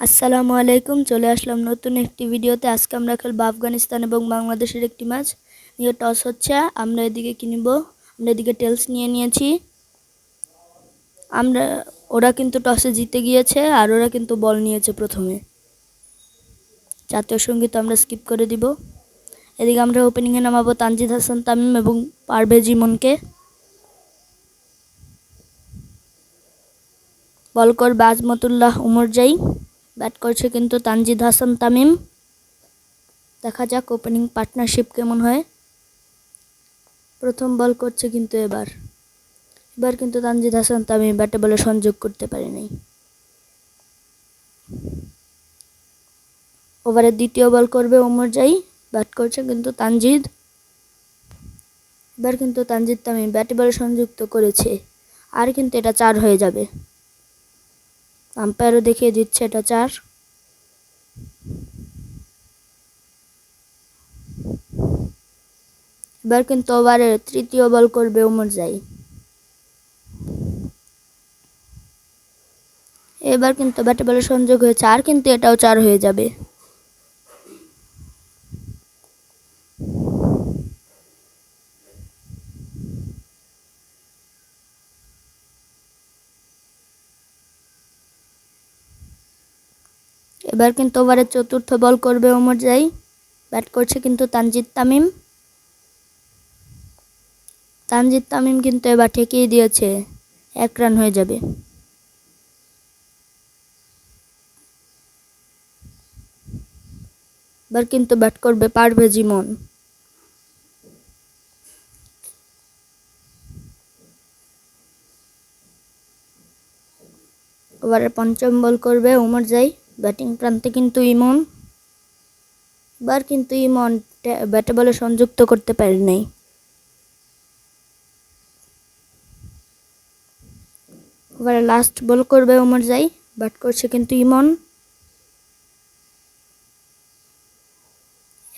আসসালামু আলাইকুম। চলে আসলাম নতুন একটি ভিডিওতে। আজকে আমরা খেলবো আফগানিস্তান এবং বাংলাদেশের একটি ম্যাচ। নিয়ে টস হচ্ছে, আমরা এদিকে কিনব, আমরা এদিকে টেলস নিয়ে নিয়েছি। আমরা ওরা কিন্তু টসে জিতে গিয়েছে আর ওরা কিন্তু বল নিয়েছে প্রথমে। জাতীয় সঙ্গীত আমরা স্কিপ করে দিব। এদিকে আমরা ওপেনিংয়ে নামাবো তানজিদ হাসান তামিম এবং পারভেজ ইমনকে। বল করবে আজমতুল্লাহ উমরজাই। ব্যাট করছে কিন্তু তানজিদ হাসান তামিম। দেখা যাক ওপেনিং পার্টনারশিপ কেমন হয়। প্রথম বল করছে কিন্তু এবার কিন্তু তানজিদ হাসান তামিম ব্যাটে বলে সংযোগ করতে পারেনি। ওভারের দ্বিতীয় বল করবে উমরজাই। ব্যাট করছে কিন্তু তানজিদ। এবার কিন্তু তানজিদ তামিম ব্যাটে বলে সংযুক্ত করেছে, আর কিন্তু এটা 4 হয়ে যাবে। আম্পায়ারও দেখিয়ে দিচ্ছে এটা 4। এবার কিন্তু ওভারের তৃতীয় বল করবে উমরজাই। এবার কিন্তু ব্যাটে বলে সংযোগ হয়েছে, আর কিন্তু এটাও 4 হয়ে যাবে। এবার কিন্তু ওভারের চতুর্থ বল করবে উমরজাই। ব্যাট করছে কিন্তু তানজিদ তামিম। তানজিদ তামিম কিন্তু এবার ঠেকিয়ে দিয়েছে, 1 রান হয়ে যাবে। এবার কিন্তু ব্যাট করবে পারভেজ ইমন। ওভারের পঞ্চম বল করবে উমরজাই। ব্যাটিং প্রান্তে কিন্তু ইমন। এবার কিন্তু ইমন ব্যাটে বলে সংযুক্ত করতে পারে নাই। ওভারে লাস্ট বল করবে উমরজাই। ব্যাট করছে কিন্তু ইমন।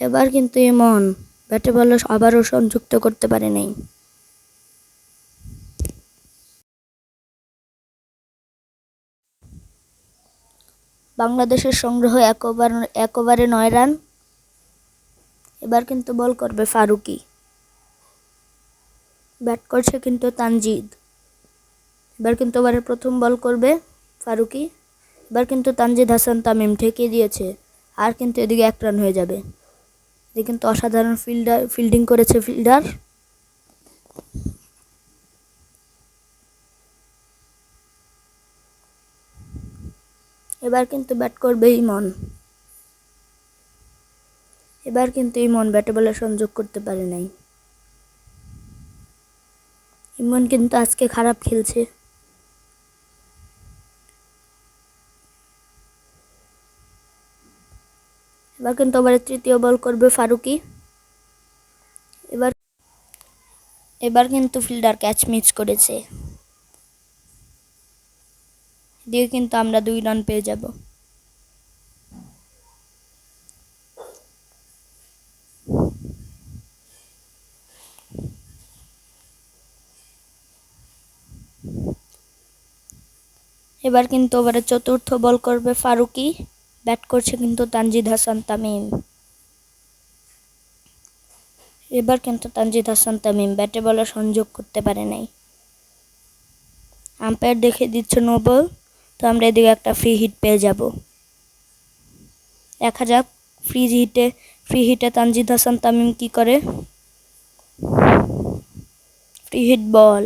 এবার কিন্তু ইমন ব্যাটে বলে আবারও সংযুক্ত করতে পারে নাই। বাংলাদেশের সংগ্রহ 1 ওভারে 9 রান। এবার কিন্তু বল করবে ফারুকি। ব্যাট করছে কিন্তু তানজিদ। এবার কিন্তু ওভারের প্রথম বল করবে ফারুকি। এবার কিন্তু তানজিদ হাসান তামিম ঠেকিয়ে দিয়েছে, আর কিন্তু এদিকে 1 রান হয়ে যাবে। এদিকে কিন্তু অসাধারণ ফিল্ডিং করেছে ফিল্ডার। এবার কিন্তু ব্যাট করবে ইমন। এবার কিন্তু ইমন ব্যাটে বলে সংযোগ করতে পারে নাই। ইমন কিন্তু আজকে খারাপ খেলছে। এবার কিন্তু ওভারের তৃতীয় বল করবে ফারুকি। এবার কিন্তু ফিল্ডার ক্যাচ মিস করেছে। দিয়ে কিন্তু আমরা 2 রান পেয়ে যাব। এবার কিন্তু ওভারের চতুর্থ বল করবে ফারুকি। ব্যাট করছে কিন্তু তানজিদ হাসান তামিম। এবার কিন্তু তানজিদ হাসান তামিম ব্যাটে বলে সংযোগ করতে পারে নাই। আম্পায়ার দেখে দিচ্ছে নো বল, তো আমরা এদিকে একটা ফ্রি হিট পেয়ে যাব। দেখা যাক ফ্রি হিটে তানজিদ হাসান তামিম কি করে। ফ্রি হিট বল।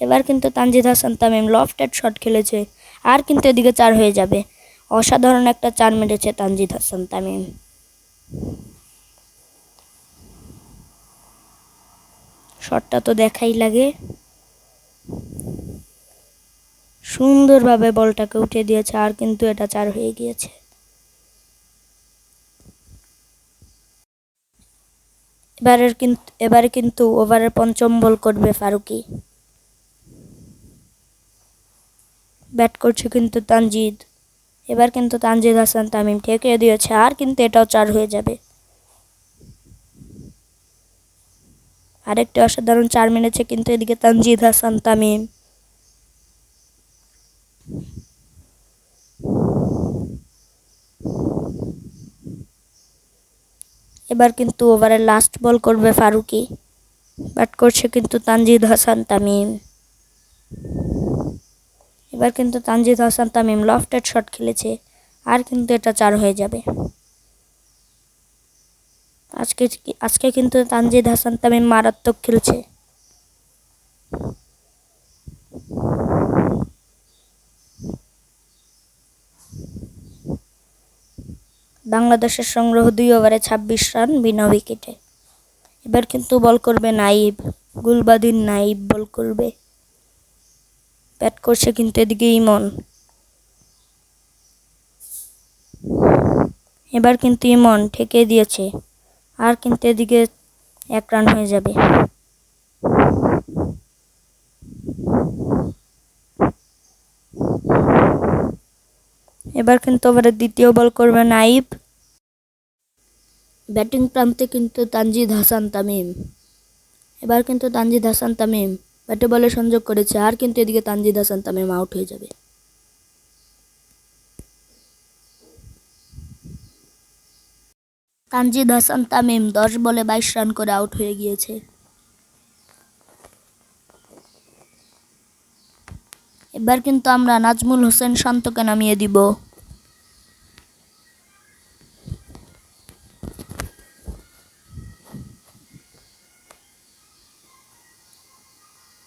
এবার কিন্তু তানজিদ হাসান তামিম লফটেড শট খেলেছে, আর কিন্তু এদিকে 4 হয়ে যাবে। অসাধারণ একটা 4 মেরেছে তানজিদ হাসান তামিম। শটটা তো দেখাই লাগে। সুন্দরভাবে বলটাকে উঠে দিয়েছে, আর কিন্তু এটা 4 হয়ে গিয়েছে। এবারে কিন্তু ওভারের পঞ্চম বল করবে ফারুকি। ব্যাট করছে কিন্তু তানজিদ। এবার কিন্তু তানজিদ হাসান তামিম ঠেকিয়ে দিয়েছে, আর কিন্তু এটাও 4 হয়ে যাবে। আরেকটি অসাধারণ 4 মেরেছে কিন্তু এদিকে তানজিদ হাসান তামিম। এবার কিন্তু ওভারের লাস্ট বল করবে ফারুকি, ব্যাট করছে কিন্তু তানজিদ হাসান তামিম। এবার কিন্তু তানজিদ হাসান তামিম লফটেড শট খেলেছে, আর কিন্তু এটা 4 হয়ে যাবে। আজকে কিন্তু তানজিদ হাসান তামিম মারাত্মক খেলছে। বাংলাদেশের সংগ্রহ 2 ওভারে 26 রান বিনা উইকেটে। এবার কিন্তু বল করবে নাইব, গুলবাদিন নাইব বল করবে। ব্যাট করছে কিন্তু এদিকে ইমন। এবার কিন্তু ইমন ঠেকে দিয়েছে, আর কিন্তু এদিকে 1 রান হয়ে যাবে। এবার কিন্তু ওভারের দ্বিতীয় বল করবে নাইব। ব্যাটিং প্রান্তে কিন্তু তানজিদ হাসান তামিম। এবার কিন্তু তানজিদ হাসান তামিম ব্যাটে বলে সংযোগ করেছে, আর কিন্তু এদিকে তানজিদ হাসান তামিম আউট হয়ে যাবে। তানজিদ হাসান তামিম 10 বলে 22 রান করে আউট হয়ে গিয়েছে। এবার কিন্তু আমরা নাজমুল হোসেন শান্তকে নামিয়ে দিব।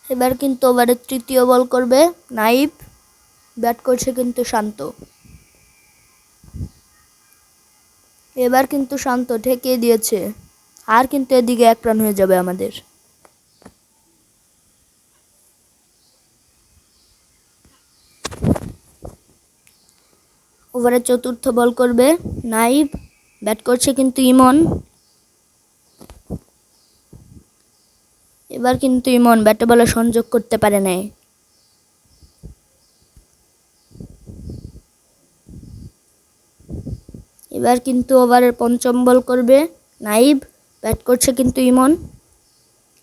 এবার কিন্তু ওভারের তৃতীয় বল করবে নাইব, ব্যাট করছে কিন্তু শান্ত। এবার কিন্তু শান্ত ঠেকে দিয়েছে, আর কিন্তু এদিকে 1 রান হয়ে যাবে আমাদের। ওভারের চতুর্থ বল করবে নাইব, ব্যাট করছে কিন্তু ইমন। এবার কিন্তু ইমন ব্যাটে বলে সংযোগ করতে পারে নাই। এবার কিন্তু ওভারের পঞ্চম বল করবে নাইব, ব্যাট করছে কিন্তু ইমন।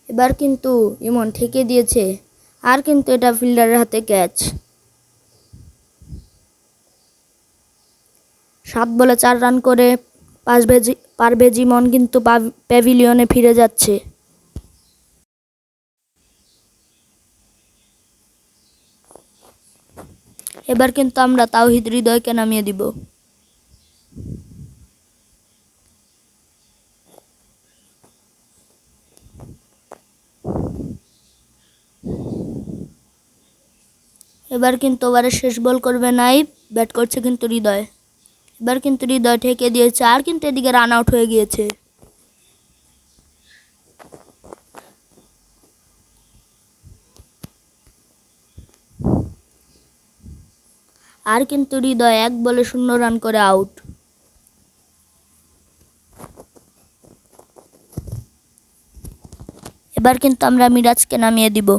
এবার কিন্তু ইমন ঠেকে দিয়েছে, আর কিন্তু এটা ফিল্ডারের হাতে ক্যাচ। 7 বলে 4 রান করে পারভেজ ইমন কিন্তু প্যাভিলিয়নে ফিরে যাচ্ছে। এবার কিন্তু আমরা তাওহিদ হৃদয়কে নামিয়ে দিব। এবার কিন্তু ওভারের শেষ বল করবে নাইব, ব্যাট করছে কিন্তু হৃদয়। এবার কিন্তু হৃদয় ঠেকে দিয়েছে, আর কিন্তু এদিকে রান আউট হয়ে গিয়েছে। আর কিন্তু হৃদয় 1 বলে 0 রান করে আউট। এবার কিন্তু আমরা মিরাজকে নামিয়ে দিব।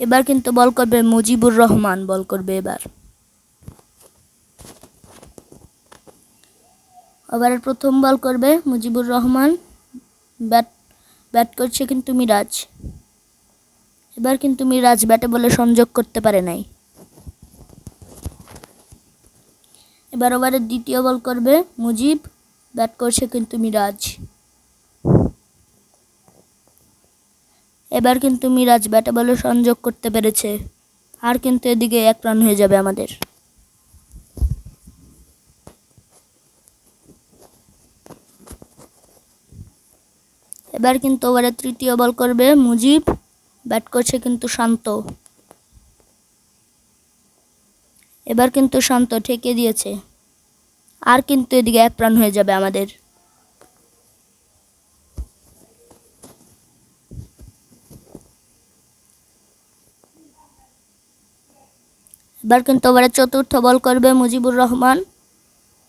এবার কিন্তু বল করবে মুজিবুর রহমান বল করবে এবার। ওভারের প্রথম বল করবে মুজিবুর রহমান, ব্যাট করছে কিন্তু মিরাজ। এবার কিন্তু মিরাজ ব্যাটে বলে সংযোগ করতে পারে নাই। এবার ওভারের দ্বিতীয় বল করবে মুজিব, ব্যাট করছে কিন্তু মিরাজ। এবার কিন্তু মিরাজ ব্যাটে বলে সংযোগ করতে পেরেছে, আর কিন্তু এদিকে 1 রান হয়ে যাবে আমাদের। এবার কিন্তু ওভারের তৃতীয় বল করবে মুজিব, ব্যাট করছে কিন্তু শান্ত। এবার কিন্তু শান্ত ঠেকে দিয়েছে, আর কিন্তু এদিকে 1 রান হয়ে যাবে আমাদের। এবার কিন্তু ওভারের চতুর্থ বল করবে মুজিবুর রহমান,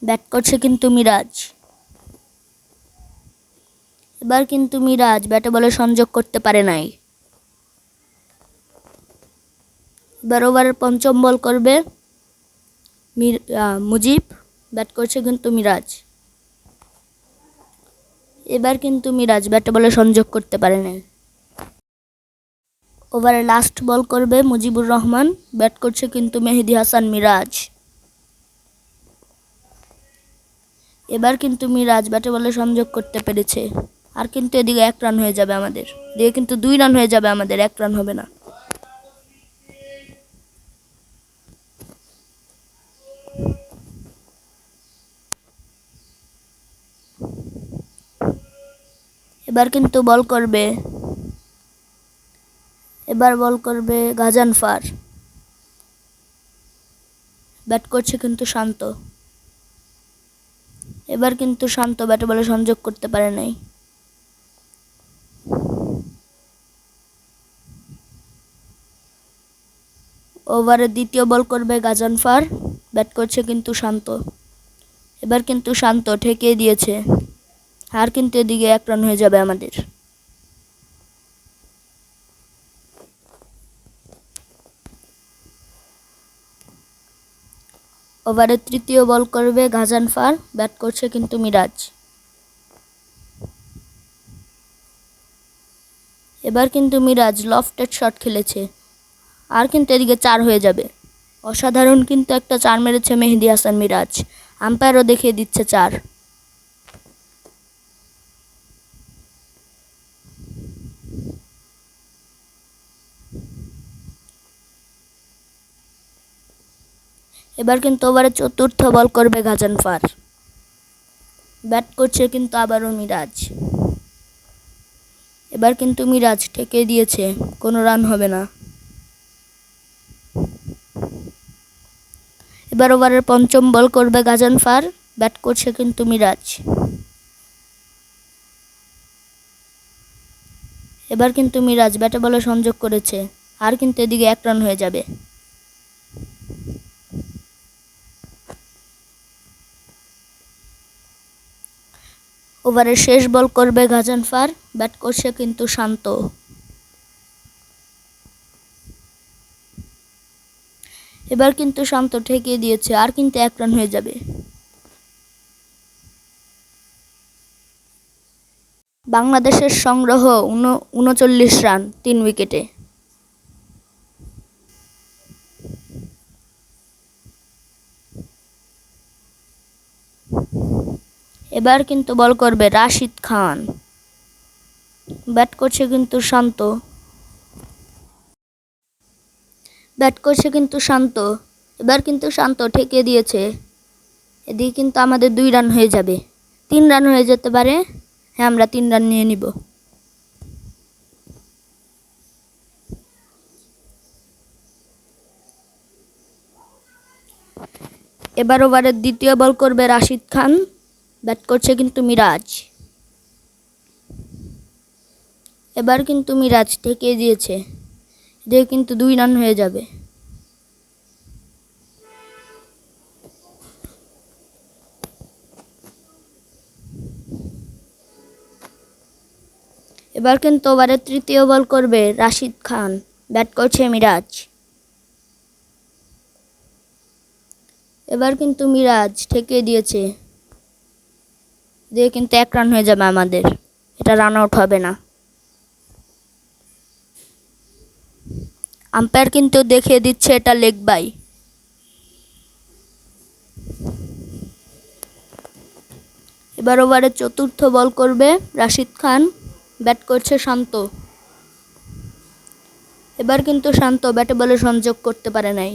ব্যাট করছে কিন্তু মিরাজ। এবার কিন্তু মিরাজ ব্যাটে বলে সংযোগ করতে পারে নাই। এবার ওভারের পঞ্চম বল করবে মুজিব, ব্যাট করছে কিন্তু মিরাজ। এবার কিন্তু মিরাজ ব্যাটে বলে সংযোগ করতে পারে নাই। ওভারে লাস্ট বল করবে মুজিবুর রহমান, ব্যাট করছে কিন্তু মেহেদী হাসান মিরাজ। এবার কিন্তু মিরাজ ব্যাটে বলে সংযোগ করতে পেরেছে। আর কিন্তু এদিকে 1 রান হয়ে যাবে আমাদের। এদিকে কিন্তু 2 রান হয়ে যাবে আমাদের, 1 রান হবে না। এবার কিন্তু বল করবে গাজানফার। ব্যাট করছে কিন্তু শান্ত। এবার কিন্তু শান্ত ব্যাটে বলে সংযোগ করতে পারে নাই। ওভারে দ্বিতীয় বল করবে গাজানফার। ব্যাট করছে কিন্তু শান্ত। এবার কিন্তু শান্ত ঠেকিয়ে দিয়েছে। আর কিন্তু এদিকে 1 রান হয়ে যাবে আমাদের। ওভারে তৃতীয় বল করবে গাজানফার। ব্যাট করছে কিন্তু মিরাজ। এবার কিন্তু মিরাজ লফটেড শট খেলেছে। আর কিন্তু এদিকে 4 হয়ে যাবে। অসাধারণ কিন্তু একটা 4 মেরেছে মেহেদী হাসান মিরাজ। আম্পায়ারও দেখিয়ে দিচ্ছে 4। এবার কিন্তু ওভারে চতুর্থ বল করবে গাজানফার। ব্যাট করছে কিন্তু আবারও মিরাজ। এবার কিন্তু মিরাজ ঠেকে দিয়েছে, কোনো রান হবে না। এবার ওভারের পঞ্চম বল করবে গাজানফার। ব্যাট করছে কিন্তু মিরাজ। এবার কিন্তু মিরাজ ব্যাটে বলে সংযোগ করেছে। আর কিন্তু এদিকে 1 রান হয়ে যাবে। ওভারের শেষ বল করবে গাজানফার। ব্যাট করছে কিন্তু শান্ত। এবার কিন্তু শান্ত ঠেকিয়ে দিয়েছে। আর কিন্তু 1 রান হয়ে যাবে। বাংলাদেশের সংগ্রহ 39 রান 3 উইকেটে। এবার কিন্তু বল করবে রাশিদ খান। ব্যাট করছে কিন্তু শান্ত। এবার কিন্তু শান্ত ঠেকিয়ে দিয়েছে। এদিকে কিন্তু আমাদের 2 রান হয়ে যাবে। 3 রান হয়ে যেতে পারে। হ্যাঁ, আমরা 3 রান নিয়ে নিব। এবার ওভারের দ্বিতীয় বল করবে রাশিদ খান। ব্যাট করছে কিন্তু মিরাজ। এবার কিন্তু মিরাজ ঠেকিয়ে দিয়েছে। এদিকে কিন্তু 2 রান হয়ে যাবে। এবার কিন্তু ওভারের তৃতীয় বল করবে রাশিদ খান। ব্যাট করছে মিরাজ। এবার কিন্তু মিরাজ ঠেকিয়ে দিয়েছে। দিয়ে কিন্তু 1 রান হয়ে যাবে আমাদের। এটা রান আউট হবে না। আম্পায়ার কিন্তু দেখিয়ে দিচ্ছে এটা লেগ বাই। এবার ওভারে চতুর্থ বল করবে রাশিদ খান। ব্যাট করছে শান্ত। এবার কিন্তু শান্ত ব্যাটে বলে সংযোগ করতে পারে নাই।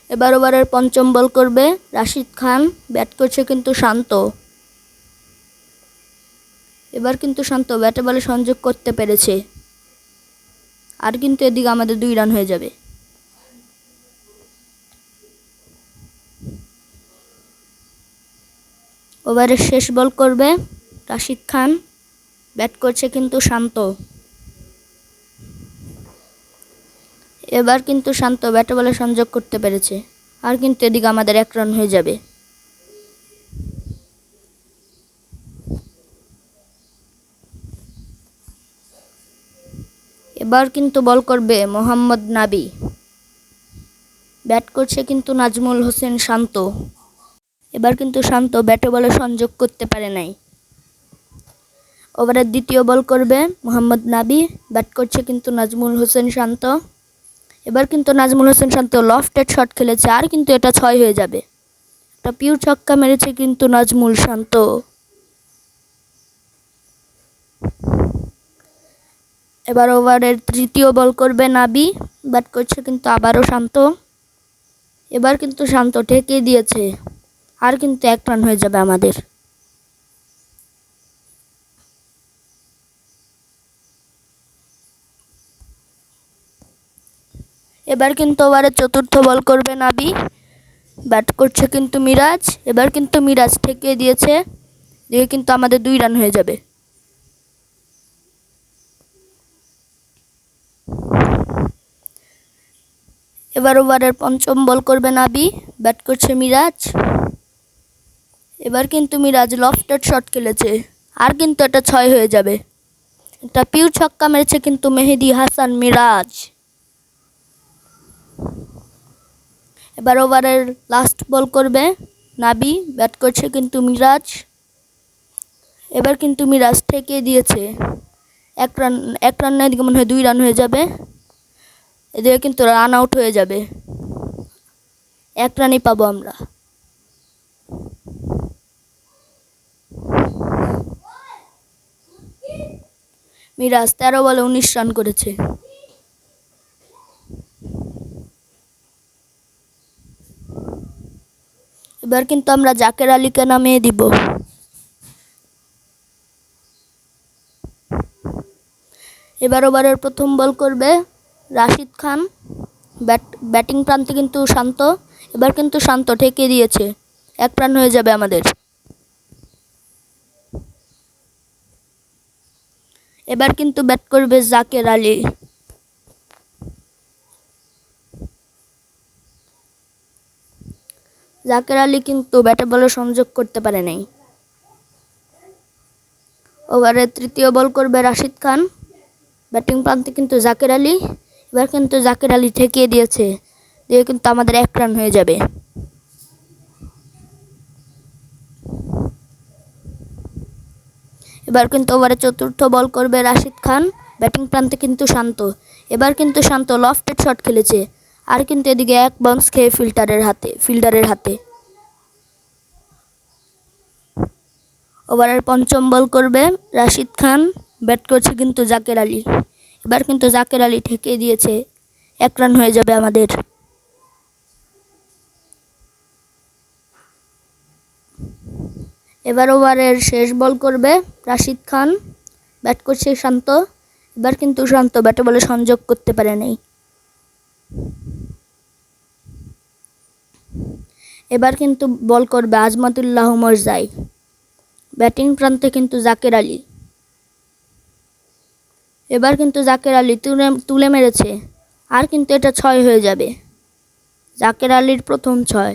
এবার ওভারের পঞ্চম বল করবে রাশিদ খান। ব্যাট করছে কিন্তু শান্ত। এবার কিন্তু শান্ত ব্যাটে বলে সংযোগ করতে পেরেছে। আর কিন্তু এদিকে আমাদের 2 রান হয়ে যাবে। ওভারের শেষ বল করবে রাশিদ খান। ব্যাট করছে কিন্তু শান্ত। এবার কিন্তু শান্ত ব্যাটে বলে সংযোগ করতে পেরেছে। আর কিন্তু এদিকে আমাদের 1 রান হয়ে যাবে। এবার কিন্তু বল করবে মোহাম্মদ নাবি। ব্যাট করছে কিন্তু নাজমুল হোসেন শান্ত। এবার কিন্তু শান্ত ব্যাটে বলে সংযোগ করতে পারে নাই। ওভারের দ্বিতীয় বল করবে মোহাম্মদ নাবি। ব্যাট করছে কিন্তু নাজমুল হোসেন শান্ত। এবার কিন্তু নাজমুল হোসেন শান্ত লফটেড শট খেলেছে, আর কিন্তু এটা 6 হয়ে যাবে। একটা পিওর ছক্কা মেরেছে কিন্তু নাজমুল শান্ত। এবার ওভারের তৃতীয় বল করবে নাবি, ব্যাট করছে কিন্তু আবারও শান্ত। এবার কিন্তু শান্ত ঠেকে দিয়েছে, আর কিন্তু 1 রান হয়ে যাবে আমাদের। এবার কিন্তু ওভারের চতুর্থ বল করবে নাবি, ব্যাট করছে কিন্তু মিরাজ। এবার কিন্তু মিরাজ ঠেকে দিয়েছে, দিয়ে কিন্তু আমাদের 2 রান হয়ে যাবে। এবার ওভারের পঞ্চম বল করবে নাবি, ব্যাট করছে মিরাজ। এবার কিন্তু মিরাজ লফটেড শট খেলেছে, আর কিন্তু এটা 6 হয়ে যাবে। একটা পিওর ছক্কা মেরেছে কিন্তু মেহেদি হাসান মিরাজ। এবার ওভারের লাস্ট বল করবে নাবি, ব্যাট করছে কিন্তু মিরাজ। এবার কিন্তু মিরাজ ঠেকে দিয়েছে, 1 রান না, এদিকে মনে হয় 2 রান হয়ে যাবে। এদিকে কিন্তু রান আউট হয়ে যাবে, 1 রানই পাবো আমরা। মিরাজ 13 বলে 19 রান করেছে। এবার কিন্তু আমরা জাকের আলীকে নামিয়ে দিব। এবার ওভারের প্রথম বল করবে রাশিদ খান, ব্যাটিং প্রান্তে কিন্তু শান্ত। এবার কিন্তু শান্ত ঠেকে দিয়েছে, 1 রান হয়ে যাবে আমাদের। এবার কিন্তু ব্যাট করবে জাকের আলী। জাকের আলী কিন্তু ব্যাটে বলে সংযোগ করতে পারে নাই। ওভারের তৃতীয় বল করবে রাশিদ খান, ব্যাটিং প্রান্তে কিন্তু জাকের আলী। এবার কিন্তু জাকের আলী ঠেকিয়ে দিয়েছে, দিয়ে কিন্তু আমাদের 1 রান হয়ে যাবে। এবার কিন্তু ওভারে চতুর্থ বল করবে রাশিদ খান, ব্যাটিং প্রান্তে কিন্তু শান্ত। এবার কিন্তু শান্ত লফটেড শট খেলেছে, আর কিন্তু এদিকে 1 বাউন্স খেয়ে ফিল্ডারের হাতে। ওভারের পঞ্চম বল করবে রাশিদ খান, ব্যাট করছে কিন্তু জাকের আলী। এবার কিন্তু জাকের আলী ঠেকিয়ে দিয়েছে, 1 রান হয়ে যাবে আমাদের। এবার ওভারের শেষ বল করবে রাশিদ খান, ব্যাট করছে শান্ত। এবার কিন্তু শান্ত ব্যাটে বলে সংযোগ করতে পারে নাই। এবার কিন্তু বল করবে আজমতুল্লাহ মরজাই, ব্যাটিং প্রান্তে কিন্তু জাকের আলী। এবার কিন্তু জাকের আলী তুলে মেরেছে, আর কিন্তু এটা 6 হয়ে যাবে। জাকের আলীর প্রথম 6।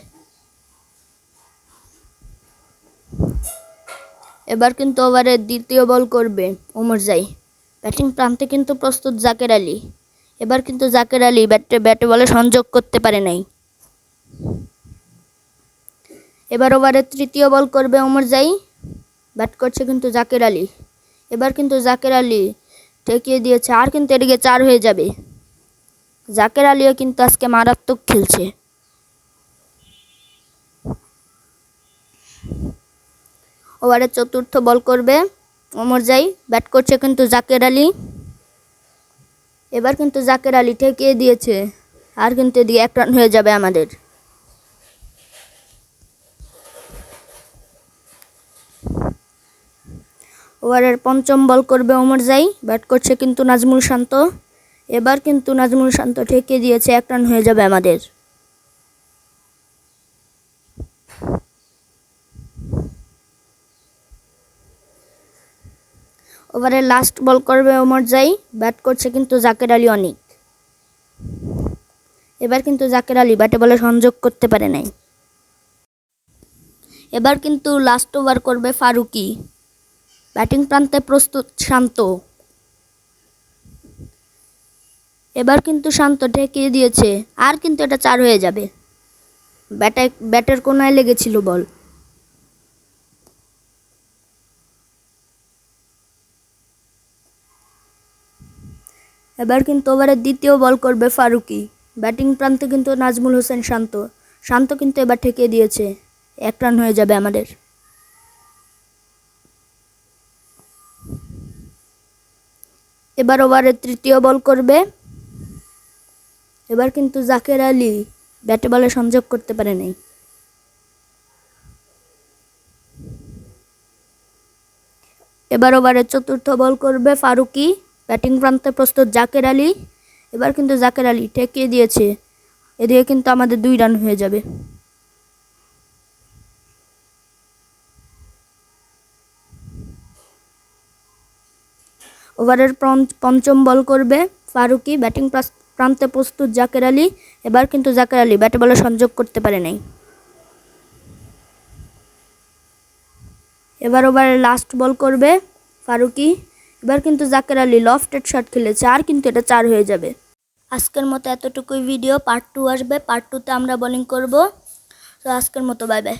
এবার কিন্তু ওভারের দ্বিতীয় বল করবে ওমরজাই, ব্যাটিং প্রান্তে কিন্তু প্রস্তুত জাকের আলী। এবার কিন্তু জাকের আলী ব্যাটে বলে সংযোগ করতে পারে নাই। এবার ওভারের তৃতীয় বল করবে ওমরজাই, ব্যাট করছে কিন্তু জাকের আলী। এবার কিন্তু জাকের আলী ঠেকিয়ে দিয়েছে, আর কিন্তু এদিকে 4 হয়ে যাবে। জাকের আলীও কিন্তু আজকে মারাত্মক খেলছে। ওভারের চতুর্থ বল করবে ওমরজাই, ব্যাট করছে কিন্তু জাকের আলী। এবার কিন্তু জাকের আলী ঠেকিয়ে দিয়েছে, আর কিন্তু এদিকে 1 রান হয়ে যাবে আমাদের। ওভারের পঞ্চম বল করবে ওমরজাই, ব্যাট করছে কিন্তু নাজমুল শান্ত। এবার কিন্তু নাজমুল শান্ত ঠেকিয়ে দিয়েছে, 1 রান হয়ে যাবে আমাদের। ওভারের লাস্ট বল করবে ওমরজাই, ব্যাট করছে কিন্তু জাকের আলী অনিক। এবার কিন্তু জাকের আলী ব্যাটে বলে সংযোগ করতে পারে নাই। এবার কিন্তু লাস্ট ওভার করবে ফারুকি, ব্যাটিং প্রান্তে প্রস্তুত শান্ত। এবার কিন্তু শান্ত ঠেকিয়ে দিয়েছে, আর কিন্তু এটা 4 হয়ে যাবে। ব্যাটের কোনায় লেগেছিল বল। এবার কিন্তু ওভারের দ্বিতীয় বল করবে ফারুকি, ব্যাটিং প্রান্তে কিন্তু নাজমুল হোসেন শান্ত শান্ত কিন্তু এবার ঠেকিয়ে দিয়েছে, 1 রান হয়ে যাবে আমাদের। এবার ওভারের তৃতীয় বল করবে। এবার কিন্তু জাকের আলী ব্যাটে বলে সংযোগ করতে পারে নাই। এবার ওভারের চতুর্থ বল করবে ফারুকি। ব্যাটিং প্রান্তে প্রস্তুত জাকের আলী। এবার কিন্তু জাকের আলী ঠেকিয়ে দিয়েছে, এদিকে কিন্তু আমাদের 2 রান হয়ে যাবে। ওভারের পঞ্চম বল করবে ফারুকি। ব্যাটিং প্রান্তে প্রস্তুত জাকের আলী। এবার কিন্তু জাকের আলী ব্যাটে বলে সংযোগ করতে পারে নাই। এবার ওভারের লাস্ট বল করবে ফারুকি। এবার কিন্তু জাকের আলী লফটেড শট খেলেছে, আর কিন্তু এটা 4 হয়ে যাবে। আজকের মতো এতটুকুই ভিডিও। পার্ট 2 আসবে, পার্ট 2তে আমরা বোলিং করব। তো আজকের মতো বাই বাই।